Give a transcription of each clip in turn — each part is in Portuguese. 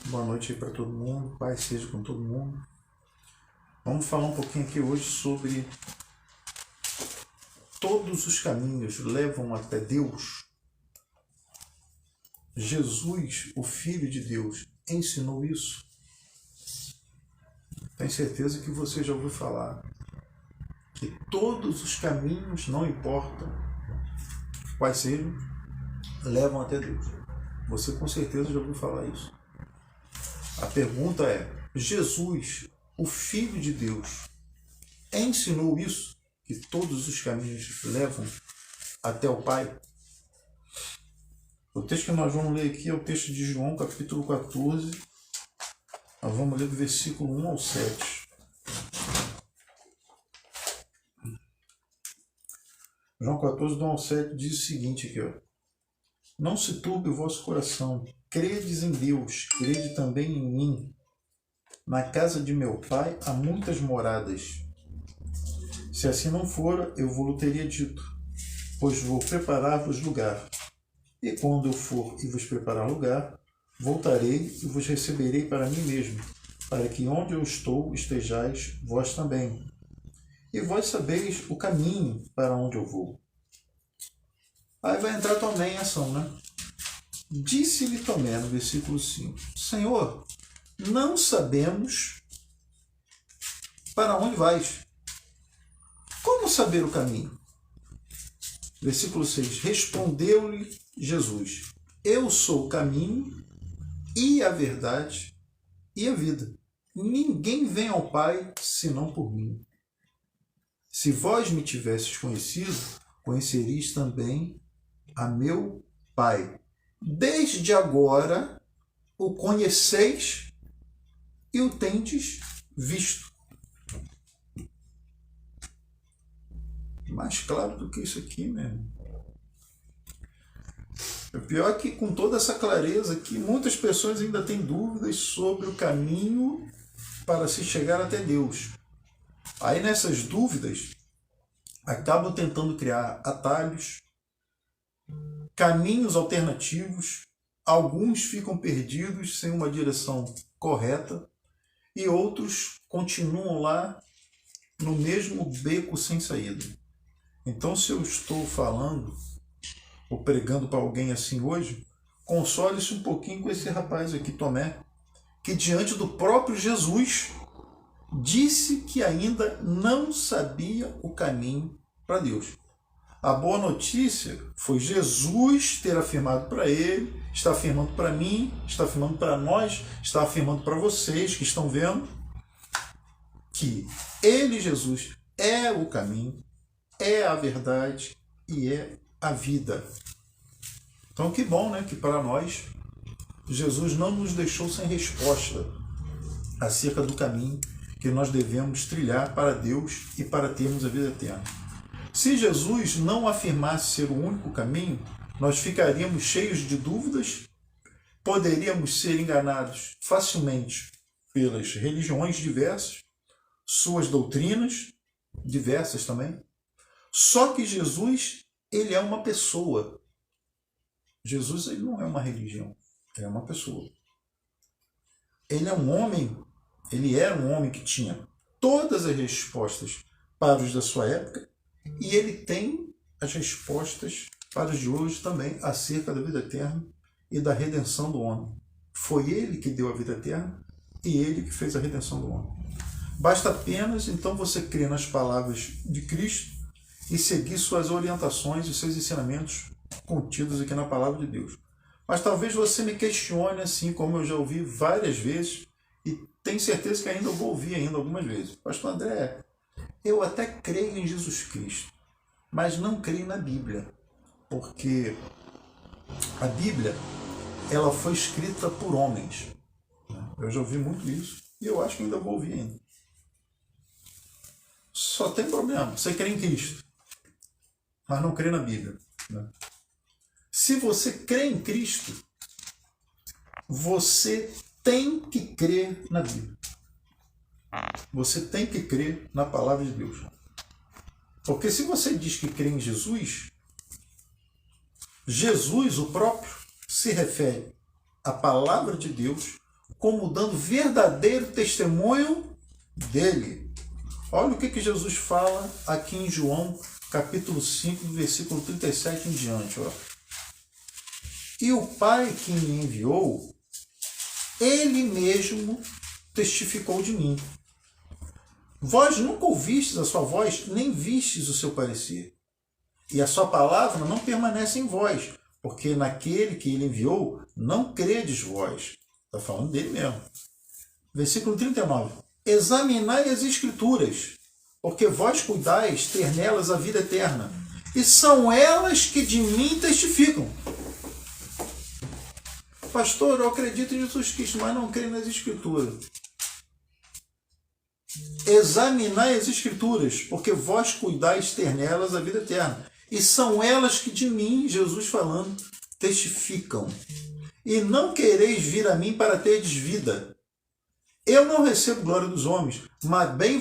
Boa noite aí para todo mundo, paz seja com todo mundo. Vamos falar um pouquinho aqui hoje sobre todos os caminhos levam até Deus. Jesus, o Filho de Deus, ensinou isso. Tenho certeza que você já ouviu falar que todos os caminhos, não importam quais sejam, levam até Deus. Você com certeza já ouviu falar isso. A pergunta é: Jesus, o Filho de Deus, ensinou isso? Que todos os caminhos levam até o Pai? O texto que nós vamos ler aqui é o texto de João, capítulo 14. Nós vamos ler do versículo 1 ao 7. João 14, do 1 ao 7 diz o seguinte aqui, ó. Não se turbe o vosso coração. Credes em Deus, crede também em mim. Na casa de meu Pai há muitas moradas. Se assim não fora, eu vos teria dito, pois vou preparar-vos lugar. E quando eu for e vos preparar lugar, voltarei e vos receberei para mim mesmo, para que onde eu estou estejais vós também. E vós sabeis o caminho para onde eu vou. Aí vai entrar Tomé em ação, né? Disse-lhe Tomé, no versículo 5, Senhor, não sabemos para onde vais. Como saber o caminho? Versículo 6, respondeu-lhe Jesus, eu sou o caminho e a verdade e a vida. Ninguém vem ao Pai senão por mim. Se vós me tivesses conhecido, conhecereis também a meu Pai. Desde agora o conheceis e o tendes visto. Mais claro do que isso aqui, mesmo. O pior é que com toda essa clareza aqui, muitas pessoas ainda têm dúvidas sobre o caminho para se chegar até Deus. Aí nessas dúvidas, acabam tentando criar atalhos, caminhos alternativos, alguns ficam perdidos sem uma direção correta e outros continuam lá no mesmo beco sem saída. Então, se eu estou falando ou pregando para alguém assim hoje, console-se um pouquinho com esse rapaz aqui, Tomé, que diante do próprio Jesus disse que ainda não sabia o caminho para Deus. A boa notícia foi Jesus ter afirmado para ele, está afirmando para mim, está afirmando para nós, está afirmando para vocês que estão vendo, que ele, Jesus, é o caminho, é a verdade e é a vida. Então que bom, né, que para nós Jesus não nos deixou sem resposta acerca do caminho que nós devemos trilhar para Deus e para termos a vida eterna. Se Jesus não afirmasse ser o único caminho, nós ficaríamos cheios de dúvidas, poderíamos ser enganados facilmente pelas religiões diversas, suas doutrinas diversas também. Só que Jesus, ele é uma pessoa. Jesus, ele não é uma religião, ele é uma pessoa. Ele é um homem, ele era um homem que tinha todas as respostas para os da sua época e ele tem as respostas para os de hoje também acerca da vida eterna e da redenção do homem. Foi ele que deu a vida eterna e ele que fez a redenção do homem. Basta apenas, então, você crer nas palavras de Cristo e seguir suas orientações e seus ensinamentos contidos aqui na palavra de Deus. Mas talvez você me questione, assim como eu já ouvi várias vezes, e tenho certeza que ainda vou ouvir ainda algumas vezes. Pastor André, eu até creio em Jesus Cristo, mas não creio na Bíblia, porque a Bíblia ela foi escrita por homens. Eu já ouvi muito isso e eu acho que ainda vou ouvir ainda. Só tem problema, você crê em Cristo, mas não crê na Bíblia. Se você crê em Cristo, você tem que crer na Bíblia. Você tem que crer na palavra de Deus. Porque se você diz que crê em Jesus, Jesus, o próprio, se refere à palavra de Deus como dando verdadeiro testemunho dele. Olha o que Jesus fala aqui em João, capítulo 5, versículo 37 em diante. Ó. E o Pai que me enviou, ele mesmo testificou de mim. Vós nunca ouvistes a sua voz, nem vistes o seu parecer. E a sua palavra não permanece em vós, porque naquele que ele enviou, não credes vós. Está falando dele mesmo. Versículo 39. Examinai as Escrituras, porque vós cuidais ter nelas a vida eterna, e são elas que de mim testificam. Pastor, eu acredito em Jesus Cristo, mas não creio nas Escrituras. Examinai as Escrituras, porque vós cuidais ter nelas a vida eterna. E são elas que de mim, Jesus falando, testificam. E não quereis vir a mim para terdes vida. Eu não recebo glória dos homens, mas bem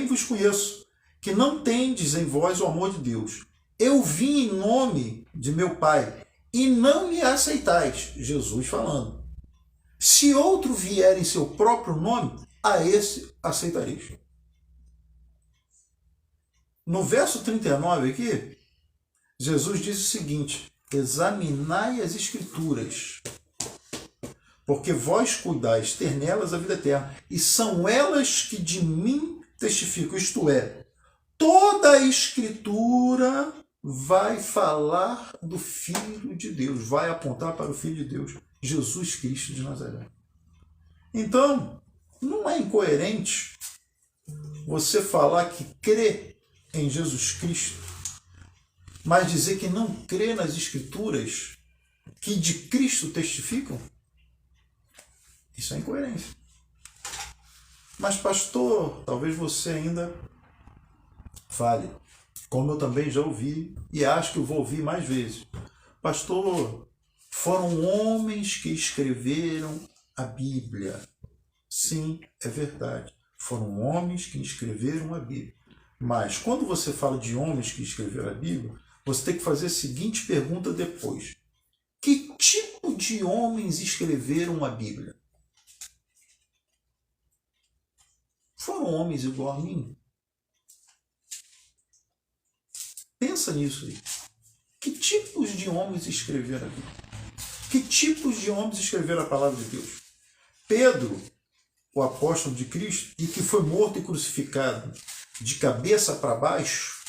vos conheço, que não tendes em vós o amor de Deus. Eu vim em nome de meu Pai, e não me aceitais. Jesus falando. Se outro vier em seu próprio nome, a esse aceitareis. No verso 39 aqui, Jesus diz o seguinte: examinai as Escrituras, porque vós cuidais ter nelas a vida eterna, e são elas que de mim testificam. Isto é, toda a Escritura vai falar do Filho de Deus, vai apontar para o Filho de Deus, Jesus Cristo de Nazaré. Então, não é incoerente você falar que crê em Jesus Cristo, mas dizer que não crê nas Escrituras que de Cristo testificam? Isso é incoerência. Mas, pastor, talvez você ainda fale, como eu também já ouvi e acho que eu vou ouvir mais vezes. Pastor, foram homens que escreveram a Bíblia. Sim, é verdade. Foram homens que escreveram a Bíblia. Mas quando você fala de homens que escreveram a Bíblia, você tem que fazer a seguinte pergunta depois: que tipo de homens escreveram a Bíblia? Foram homens igual a mim? Pensa nisso aí. Que tipos de homens escreveram a Bíblia? Que tipos de homens escreveram a palavra de Deus? Pedro, o apóstolo de Cristo, e que foi morto e crucificado de cabeça para baixo,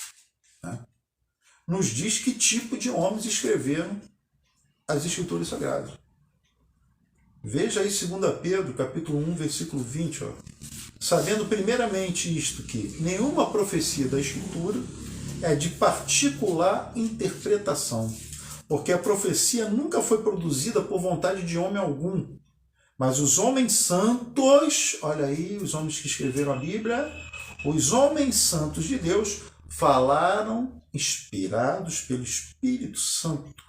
né, nos diz que tipo de homens escreveram as Escrituras Sagradas. Veja aí 2 Pedro, capítulo 1, versículo 20. Ó. Sabendo primeiramente isto, que nenhuma profecia da Escritura é de particular interpretação, porque a profecia nunca foi produzida por vontade de homem algum, mas os homens santos, olha aí, os homens que escreveram a Bíblia, os homens santos de Deus falaram inspirados pelo Espírito Santo.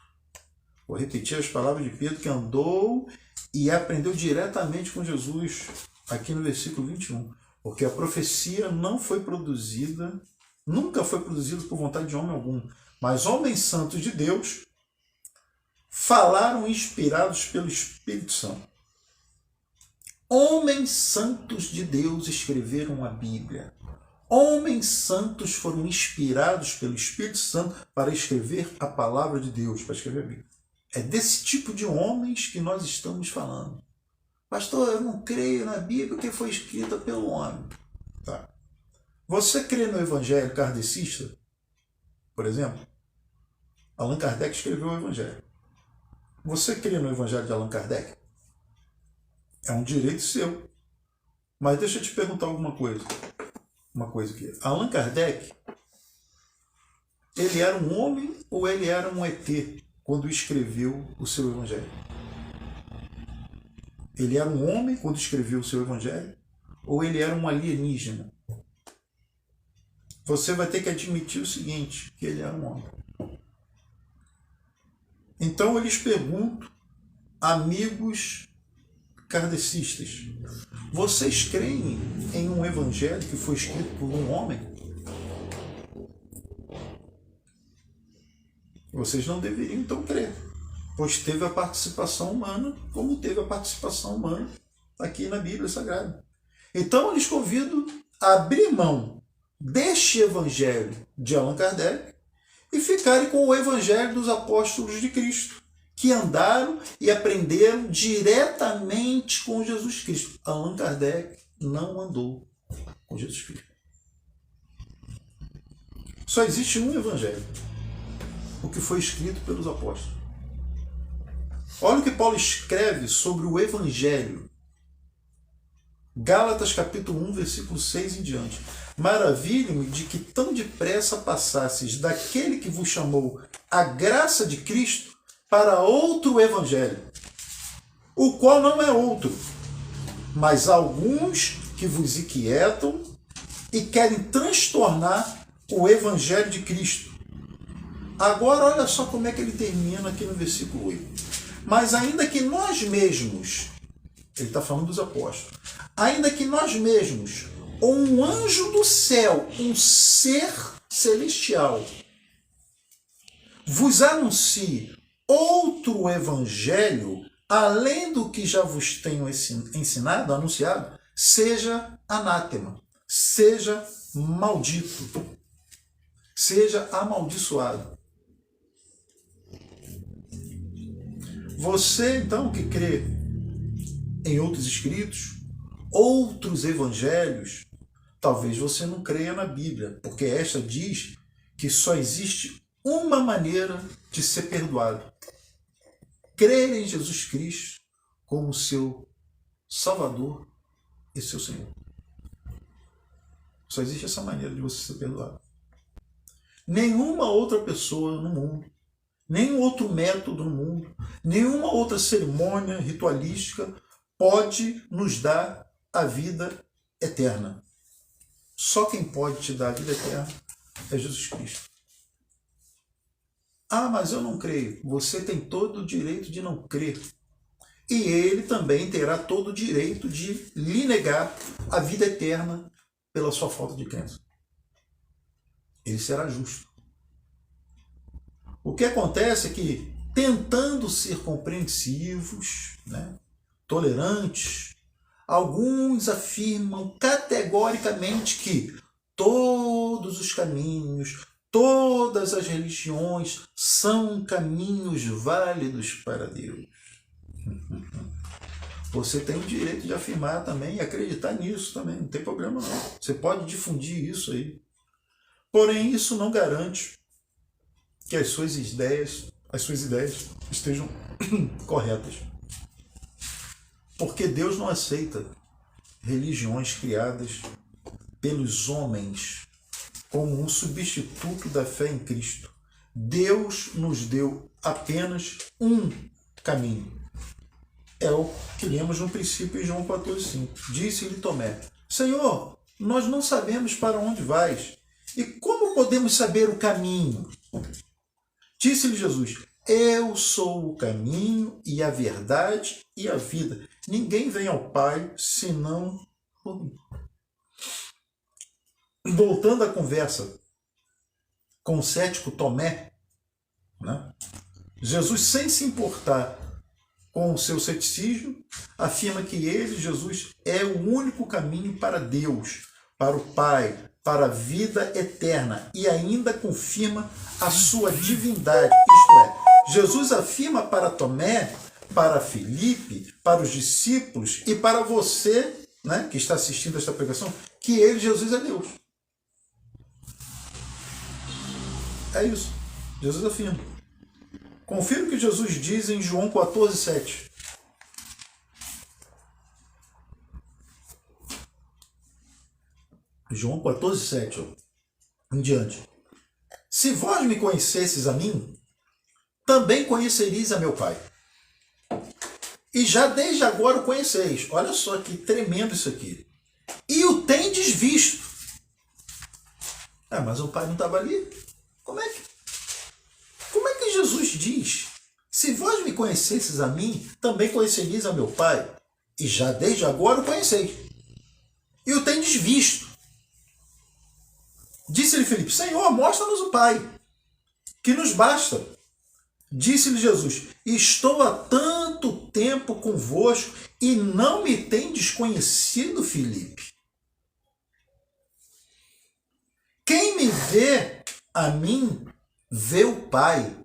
Vou repetir as palavras de Pedro, que andou e aprendeu diretamente com Jesus, aqui no versículo 21. Porque a profecia não foi produzida, nunca foi produzida por vontade de homem algum, mas homens santos de Deus falaram inspirados pelo Espírito Santo. Homens santos de Deus escreveram a Bíblia. Homens santos foram inspirados pelo Espírito Santo para escrever a palavra de Deus, para escrever a Bíblia. É desse tipo de homens que nós estamos falando. Pastor, eu não creio na Bíblia que foi escrita pelo homem. Tá. Você crê no Evangelho kardecista? Por exemplo, Allan Kardec escreveu o Evangelho. Você crê no Evangelho de Allan Kardec? É um direito seu. Mas deixa eu te perguntar alguma coisa. Uma coisa aqui. Allan Kardec, ele era um homem ou ele era um ET quando escreveu o seu Evangelho? Ele era um homem quando escreveu o seu Evangelho ou ele era um alienígena? Você vai ter que admitir o seguinte, que ele era um homem. Então eu lhes pergunto, amigos kardecistas, vocês creem em um evangelho que foi escrito por um homem? Vocês não deveriam então crer. Pois teve a participação humana, como teve a participação humana aqui na Bíblia Sagrada. Então eu lhes convido a abrir mão deste evangelho de Allan Kardec e ficarem com o evangelho dos apóstolos de Cristo, que andaram e aprenderam diretamente com Jesus Cristo. Allan Kardec não andou com Jesus Cristo. Só existe um evangelho, o que foi escrito pelos apóstolos. Olha o que Paulo escreve sobre o evangelho. Gálatas capítulo 1, versículo 6 em diante. Maravilho-me de que tão depressa passasses daquele que vos chamou a graça de Cristo para outro evangelho, o qual não é outro, mas alguns que vos inquietam e querem transtornar o evangelho de Cristo. Agora olha só como é que ele termina aqui no versículo 8. Mas ainda que nós mesmos, ele está falando dos apóstolos, ainda que nós mesmos, ou um anjo do céu, um ser celestial, vos anuncie outro evangelho, além do que já vos tenho ensinado, anunciado, seja anátema, seja maldito, seja amaldiçoado. Você, então, que crê em outros escritos, outros evangelhos, talvez você não creia na Bíblia, porque esta diz que só existe uma maneira de ser perdoado: crer em Jesus Cristo como seu Salvador e seu Senhor. Só existe essa maneira de você ser perdoado. Nenhuma outra pessoa no mundo, nenhum outro método no mundo, nenhuma outra cerimônia ritualística pode nos dar a vida eterna. Só quem pode te dar a vida eterna é Jesus Cristo. Ah, mas eu não creio. Você tem todo o direito de não crer. E ele também terá todo o direito de lhe negar a vida eterna pela sua falta de crença. Ele será justo. O que acontece é que, tentando ser compreensivos, tolerantes, alguns afirmam categoricamente que todos os caminhos, todas as religiões são caminhos válidos para Deus. Você tem o direito de afirmar também e acreditar nisso também, não tem problema não. Você pode difundir isso aí. Porém, isso não garante que as suas ideias estejam corretas. Porque Deus não aceita religiões criadas pelos homens como um substituto da fé em Cristo. Deus nos deu apenas um caminho. É o que lemos no princípio em João 14,5. Disse-lhe Tomé: Senhor, nós não sabemos para onde vais, e como podemos saber o caminho? Disse-lhe Jesus: Eu sou o caminho e a verdade e a vida. Ninguém vem ao Pai senão por mim. Voltando à conversa com o cético Tomé, Jesus, sem se importar com o seu ceticismo, afirma que ele, Jesus, é o único caminho para Deus, para o Pai, para a vida eterna, e ainda confirma a sua divindade. Isto é, Jesus afirma para Tomé, para Filipe, para os discípulos e para você, que está assistindo esta pregação, que ele, Jesus, é Deus. É isso. Jesus afirma. Confira o que Jesus diz em João 14,7. João 14,7, em diante. Se vós me conhecesses a mim, também conhecereis a meu Pai. E já desde agora o conheceis. Olha só que tremendo isso aqui. E o tendes visto. Mas o Pai não estava ali? Como é que Jesus diz: se vós me conhecesses a mim, também conhecereis a meu Pai? E já desde agora o conheceis. E o tendes visto. Disse-lhe Filipe: Senhor, mostra-nos o Pai, que nos basta. Disse-lhe Jesus: estou há tanto tempo convosco e não me tendes conhecido, Filipe? Quem me vê a mim, vê o Pai.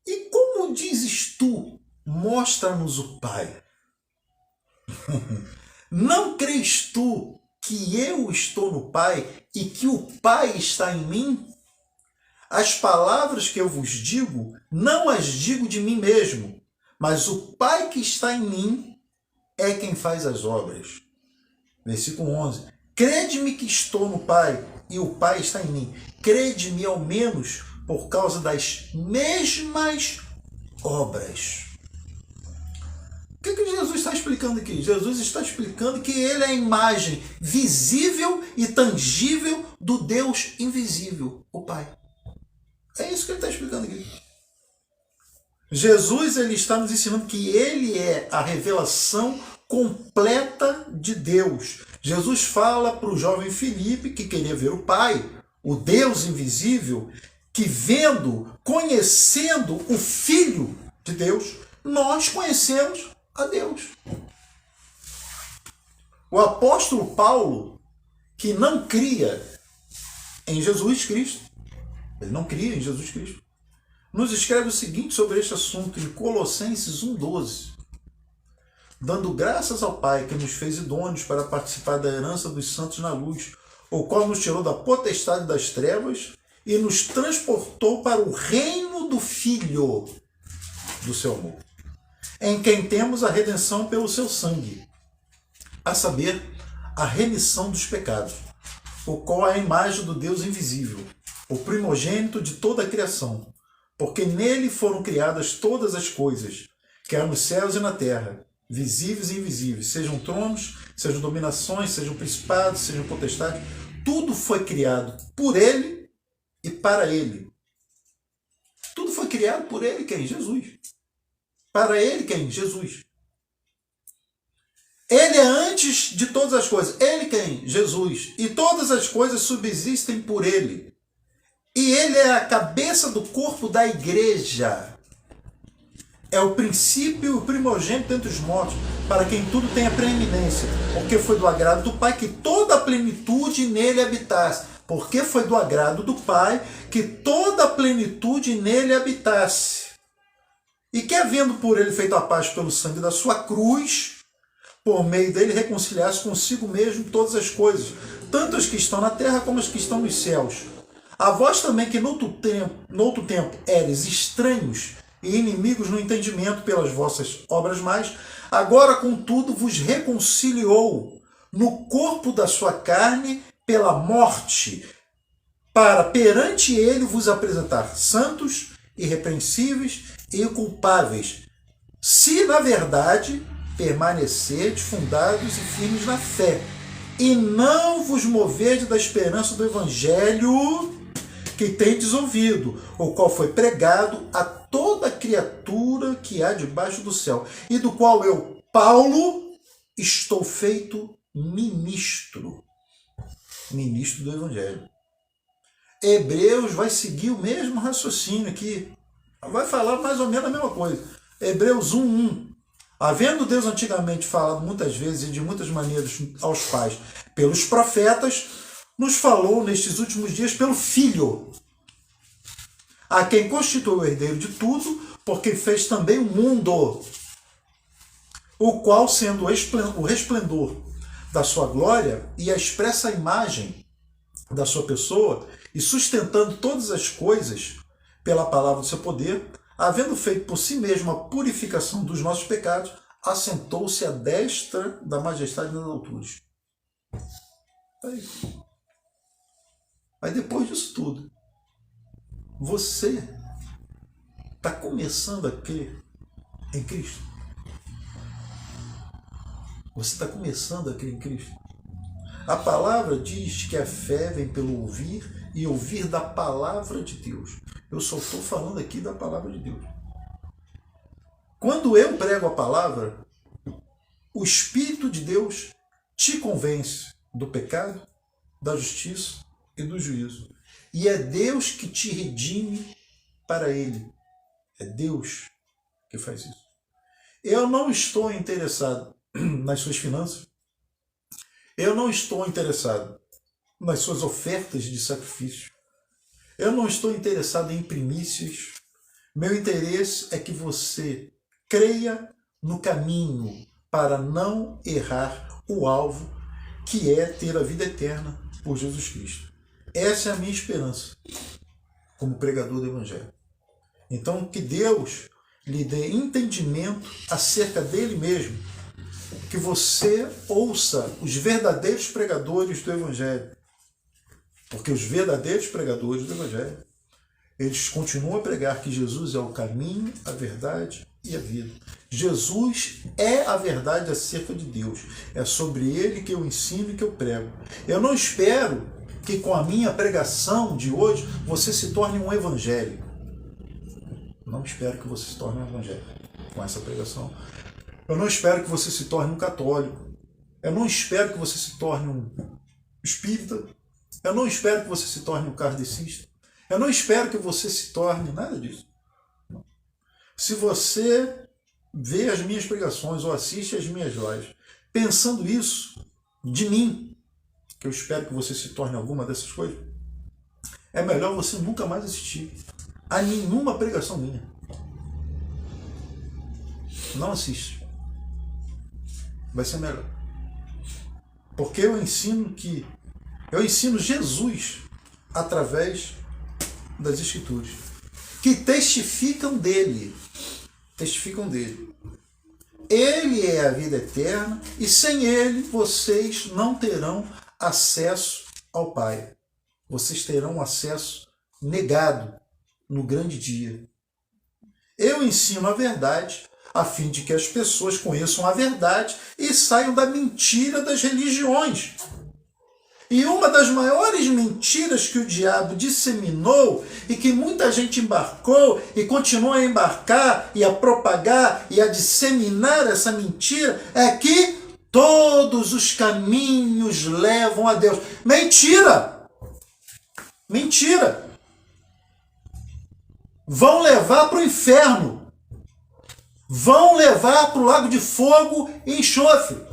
E como dizes tu, mostra-nos o Pai? Não crês tu que eu estou no Pai e que o Pai está em mim? As palavras que eu vos digo, não as digo de mim mesmo, mas o Pai que está em mim é quem faz as obras. Versículo 11. Crede-me que estou no Pai e o Pai está em mim. Crede-me ao menos por causa das mesmas obras. O que Jesus está explicando aqui? Jesus está explicando que ele é a imagem visível e tangível do Deus invisível, o Pai. É isso que ele está explicando aqui. Jesus ele está nos ensinando que ele é a revelação completa de Deus. Jesus fala para o jovem Filipe que queria ver o Pai, o Deus invisível, que vendo, conhecendo o Filho de Deus, nós conhecemos a Deus. O apóstolo Paulo, que não cria em Jesus Cristo, ele não cria em Jesus Cristo, nos escreve o seguinte sobre este assunto em Colossenses 1,12. Dando graças ao Pai que nos fez idôneos para participar da herança dos santos na luz, o qual nos tirou da potestade das trevas e nos transportou para o reino do Filho do seu amor, em quem temos a redenção pelo seu sangue, a saber, a remissão dos pecados, o qual é a imagem do Deus invisível, o primogênito de toda a criação, porque nele foram criadas todas as coisas, quer nos céus e na terra, visíveis e invisíveis, sejam tronos, sejam dominações, sejam principados, sejam potestades, tudo foi criado por ele e para ele. Tudo foi criado por ele, quem? Jesus. Para ele, quem? Jesus. Ele é antes de todas as coisas. Ele quem? Jesus. E todas as coisas subsistem por ele. E ele é a cabeça do corpo da igreja. É o princípio e o primogênito entre os mortos, para quem tudo tenha preeminência. Porque foi do agrado do Pai que toda a plenitude nele habitasse. Porque foi do agrado do Pai que toda a plenitude nele habitasse. E que, havendo por ele feito a paz pelo sangue da sua cruz, por meio dele reconciliasse consigo mesmo todas as coisas, tanto as que estão na terra como as que estão nos céus. A vós também que no outro tempo eres estranhos e inimigos no entendimento pelas vossas obras mais, agora contudo vos reconciliou no corpo da sua carne pela morte, para perante ele vos apresentar santos, irrepreensíveis e inculpáveis, se na verdade permanecerdes fundados e firmes na fé, e não vos moverdes da esperança do evangelho que tendes ouvido, o qual foi pregado a toda criatura que há debaixo do céu, e do qual eu, Paulo, estou feito ministro. Ministro do evangelho. Hebreus vai seguir o mesmo raciocínio aqui. Vai falar mais ou menos a mesma coisa. Hebreus 1:1. Havendo Deus antigamente falado muitas vezes e de muitas maneiras aos pais pelos profetas, nos falou nestes últimos dias pelo Filho, a quem constituiu o herdeiro de tudo, porque fez também o mundo, o qual, sendo o resplendor da sua glória e a expressa imagem da sua pessoa, e sustentando todas as coisas pela palavra do seu poder, havendo feito por si mesmo a purificação dos nossos pecados, assentou-se à destra da majestade nas alturas. Aí depois disso tudo, você está começando a crer em Cristo? Você está começando a crer em Cristo? A palavra diz que a fé vem pelo ouvir e ouvir da palavra de Deus. Eu só estou falando aqui da palavra de Deus. Quando eu prego a palavra, o Espírito de Deus te convence do pecado, da justiça e do juízo. E é Deus que te redime para Ele. É Deus que faz isso. Eu não estou interessado nas suas finanças. Eu não estou interessado nas suas ofertas de sacrifício. Eu não estou interessado em primícias. Meu interesse é que você creia no caminho para não errar o alvo, que é ter a vida eterna por Jesus Cristo. Essa é a minha esperança como pregador do Evangelho. Então, que Deus lhe dê entendimento acerca dele mesmo, que você ouça os verdadeiros pregadores do Evangelho. Porque os verdadeiros pregadores do Evangelho, eles continuam a pregar que Jesus é o caminho, a verdade e a vida. Jesus é a verdade acerca de Deus. É sobre ele que eu ensino e que eu prego. Eu não espero que com a minha pregação de hoje você se torne um evangélico. Não espero que você se torne um evangélico com essa pregação. Eu não espero que você se torne um católico. Eu não espero que você se torne um espírita. Eu não espero que você se torne um kardecista. Eu não espero que você se torne nada disso. Não. Se você vê as minhas pregações ou assiste as minhas lives pensando isso de mim, que eu espero que você se torne alguma dessas coisas, é melhor você nunca mais assistir a nenhuma pregação minha. Não assiste. Vai ser melhor. Porque eu ensino Jesus através das Escrituras, que testificam dele. Testificam dele. Ele é a vida eterna e sem ele vocês não terão acesso ao Pai. Vocês terão acesso negado no grande dia. Eu ensino a verdade a fim de que as pessoas conheçam a verdade e saiam da mentira das religiões. E uma das maiores mentiras que o diabo disseminou e que muita gente embarcou e continua a embarcar e a propagar e a disseminar essa mentira é que todos os caminhos levam a Deus. Mentira! Mentira! Vão levar para o inferno. Vão levar para o lago de fogo e enxofre.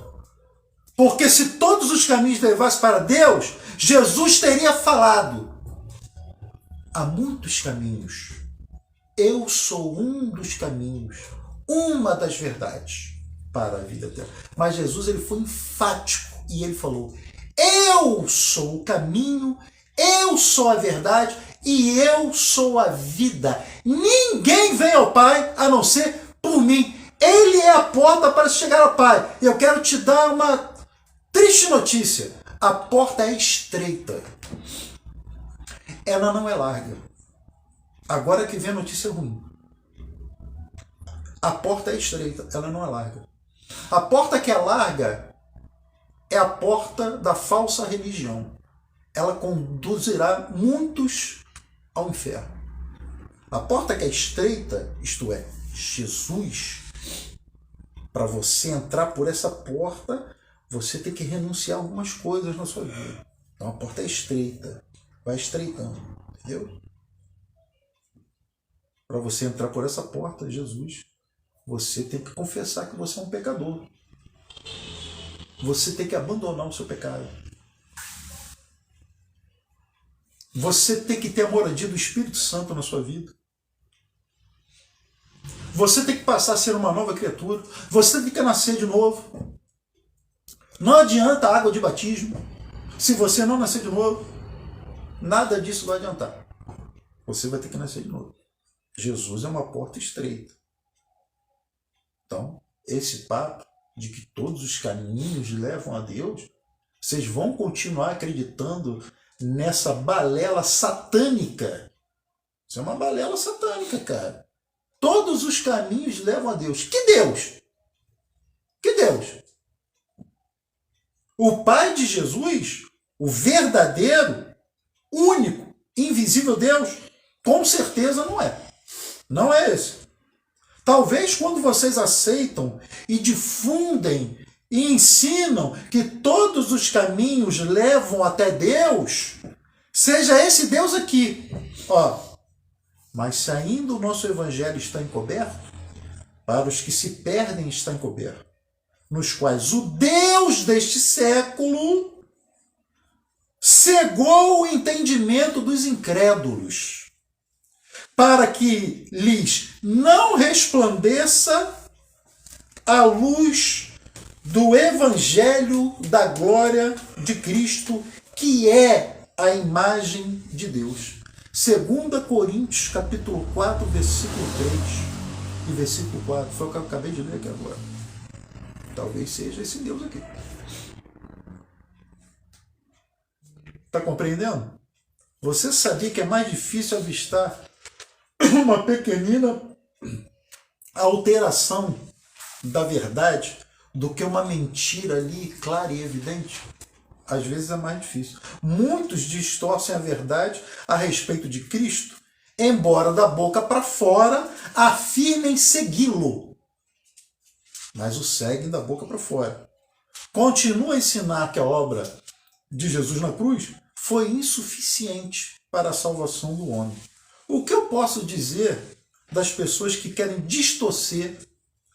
Porque se todos os caminhos levassem para Deus, Jesus teria falado: há muitos caminhos. Eu sou um dos caminhos, uma das verdades para a vida eterna. Mas Jesus ele foi enfático e ele falou: eu sou o caminho, eu sou a verdade e eu sou a vida. Ninguém vem ao Pai a não ser por mim. Ele é a porta para chegar ao Pai. Eu quero te dar uma triste notícia. A porta é estreita. Ela não é larga. Agora que vem a notícia ruim. A porta é estreita, ela não é larga. A porta que é larga é a porta da falsa religião. Ela conduzirá muitos ao inferno. A porta que é estreita, isto é, Jesus, para você entrar por essa porta, você tem que renunciar a algumas coisas na sua vida. Então a porta é estreita, vai estreitando, entendeu? Para você entrar por essa porta, Jesus, você tem que confessar que você é um pecador. Você tem que abandonar o seu pecado. Você tem que ter a moradia do Espírito Santo na sua vida. Você tem que passar a ser uma nova criatura. Você tem que nascer de novo. Não adianta a água de batismo. Se você não nascer de novo, nada disso vai adiantar. Você vai ter que nascer de novo. Jesus é uma porta estreita. Então, esse papo de que todos os caminhos levam a Deus, vocês vão continuar acreditando nessa balela satânica. Isso é uma balela satânica, cara. Todos os caminhos levam a Deus. Que Deus? Que Deus? O Pai de Jesus, o verdadeiro, único, invisível Deus, com certeza não é. Não é esse. Talvez quando vocês aceitam e difundem e ensinam que todos os caminhos levam até Deus, seja esse Deus aqui. Ó, Mas se ainda o nosso evangelho está encoberto, para os que se perdem está encoberto, nos quais o Deus deste século cegou o entendimento dos incrédulos, para que lhes não resplandeça a luz do evangelho da glória de Cristo, que é a imagem de Deus. 2 Coríntios, capítulo 4, versículo 3 e versículo 4. Foi o que eu acabei de ler aqui agora. Talvez seja esse Deus aqui. Está compreendendo? Você sabia que é mais difícil avistar uma pequenina alteração da verdade do que uma mentira ali clara e evidente? Às vezes é mais difícil. Muitos distorcem a verdade a respeito de Cristo, embora da boca para fora afirmem segui-lo, mas o seguem da boca para fora. Continua a ensinar que a obra de Jesus na cruz foi insuficiente para a salvação do homem. O que eu posso dizer das pessoas que querem distorcer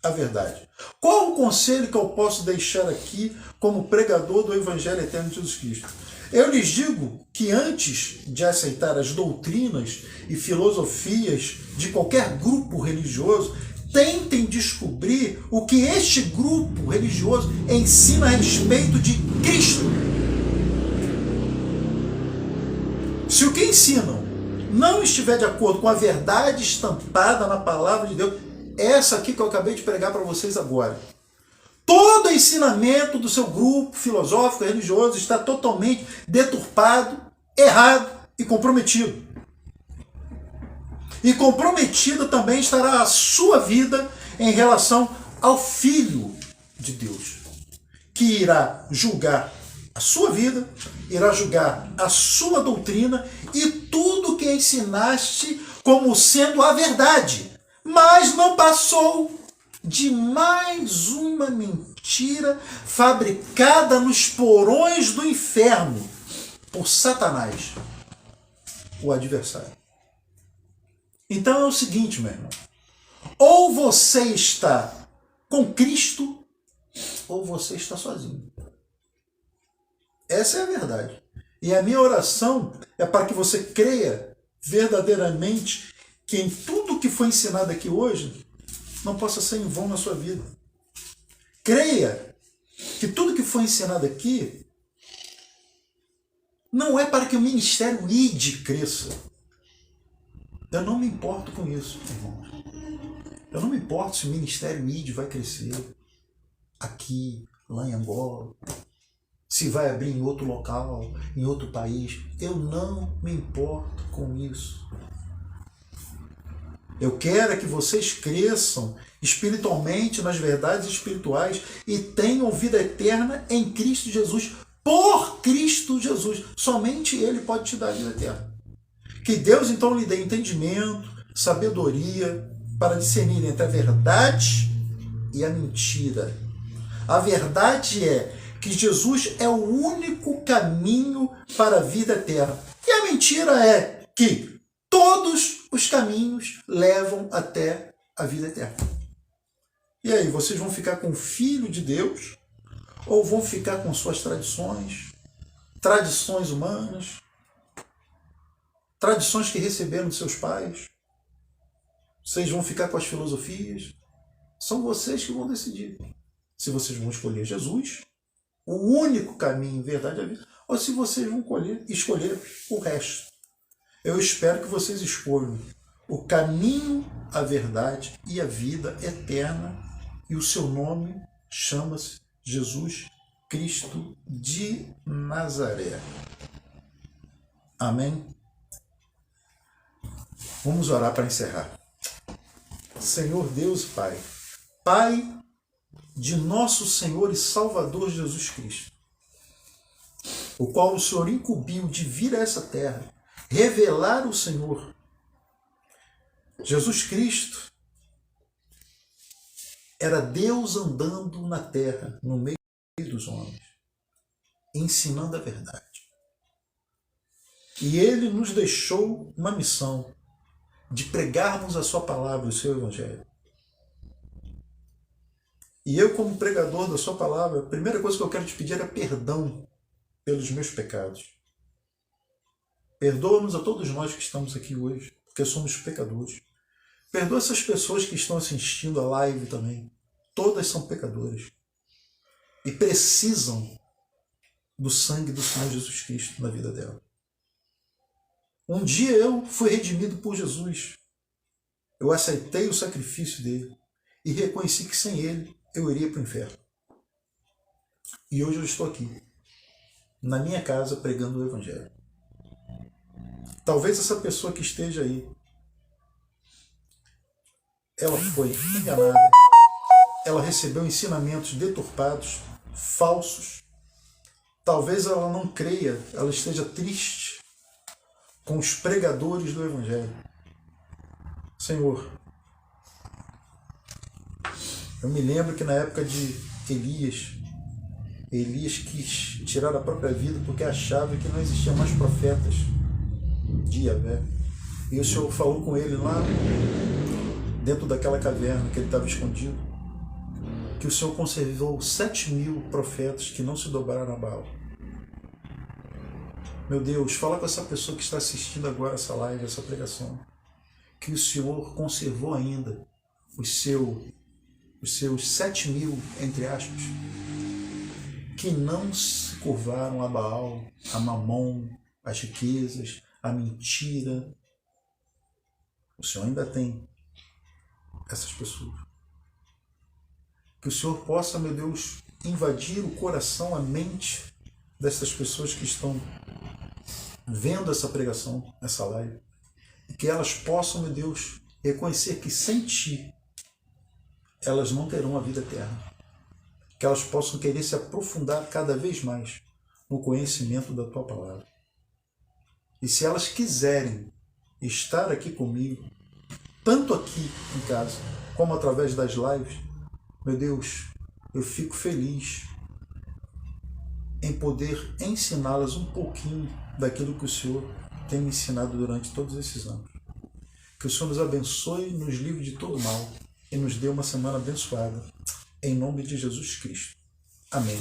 a verdade? Qual o conselho que eu posso deixar aqui como pregador do Evangelho Eterno de Jesus Cristo? Eu lhes digo que antes de aceitar as doutrinas e filosofias de qualquer grupo religioso, tentem descobrir o que este grupo religioso ensina a respeito de Cristo. Se o que ensinam não estiver de acordo com a verdade estampada na palavra de Deus, essa aqui que eu acabei de pregar para vocês agora, todo ensinamento do seu grupo filosófico, religioso, está totalmente deturpado, errado e comprometido. E comprometida também estará a sua vida em relação ao Filho de Deus, que irá julgar a sua vida, irá julgar a sua doutrina e tudo que ensinaste como sendo a verdade, mas não passou de mais uma mentira fabricada nos porões do inferno por Satanás, o adversário. Então é o seguinte, meu irmão, ou você está com Cristo, ou você está sozinho. Essa é a verdade. E a minha oração é para que você creia verdadeiramente que em tudo que foi ensinado aqui hoje não possa ser em vão na sua vida. Creia que tudo que foi ensinado aqui não é para que o ministério ide cresça. Eu não me importo com isso, irmãos. Eu não me importo se o ministério ide vai crescer aqui, lá em Angola, se vai abrir em outro local, em outro país. Eu não me importo com isso. Eu quero é que vocês cresçam espiritualmente nas verdades espirituais e tenham vida eterna em Cristo Jesus, por Cristo Jesus. Somente Ele pode te dar vida eterna. Que Deus então lhe dê entendimento, sabedoria, para discernir entre a verdade e a mentira. A verdade é que Jesus é o único caminho para a vida eterna. E a mentira é que todos os caminhos levam até a vida eterna. E aí, vocês vão ficar com o Filho de Deus ou vão ficar com suas tradições humanas, tradições que receberam de seus pais? Vocês vão ficar com as filosofias? São vocês que vão decidir se vocês vão escolher Jesus, o único caminho, verdade e a vida, ou se vocês vão escolher o resto. Eu espero que vocês escolham o caminho, a verdade e a vida eterna, e o seu nome chama-se Jesus Cristo de Nazaré. Amém? Vamos orar para encerrar. Senhor Deus e Pai, Pai de nosso Senhor e Salvador Jesus Cristo, o qual o Senhor incumbiu de vir a essa terra, revelar o Senhor. Jesus Cristo era Deus andando na terra, no meio dos homens, ensinando a verdade. E Ele nos deixou uma missão, de pregarmos a sua palavra, o seu evangelho. E eu, como pregador da sua palavra, a primeira coisa que eu quero te pedir é perdão pelos meus pecados. Perdoa-nos a todos nós que estamos aqui hoje, porque somos pecadores. Perdoa essas pessoas que estão assistindo a live também. Todas são pecadoras. E precisam do sangue do Senhor Jesus Cristo na vida dela. Um dia eu fui redimido por Jesus. Eu aceitei o sacrifício dele e reconheci que sem ele eu iria para o inferno. E hoje eu estou aqui, na minha casa, pregando o evangelho. Talvez essa pessoa que esteja aí, ela foi enganada, ela recebeu ensinamentos deturpados, falsos. Talvez ela não creia, ela esteja triste com os pregadores do evangelho. Senhor, eu me lembro que na época de Elias quis tirar a própria vida porque achava que não existiam mais profetas de Yahvé. E o Senhor falou com ele lá dentro daquela caverna que ele estava escondido, que o Senhor conservou 7.000 profetas que não se dobraram a Baal. Meu Deus, fala com essa pessoa que está assistindo agora essa live, essa pregação, que o Senhor conservou ainda os seus 7.000, entre aspas, que não se curvaram a Baal, a Mamon, as riquezas, a mentira. O Senhor ainda tem essas pessoas. Que o Senhor possa, meu Deus, invadir o coração, a mente dessas pessoas que estão vendo essa pregação, essa live, e que elas possam, meu Deus, reconhecer que sem Ti elas não terão a vida eterna. Que elas possam querer se aprofundar cada vez mais no conhecimento da Tua palavra. E se elas quiserem estar aqui comigo, tanto aqui em casa, como através das lives, meu Deus, eu fico feliz em poder ensiná-las um pouquinho daquilo que o Senhor tem me ensinado durante todos esses anos. Que o Senhor nos abençoe, nos livre de todo mal e nos dê uma semana abençoada. Em nome de Jesus Cristo. Amém.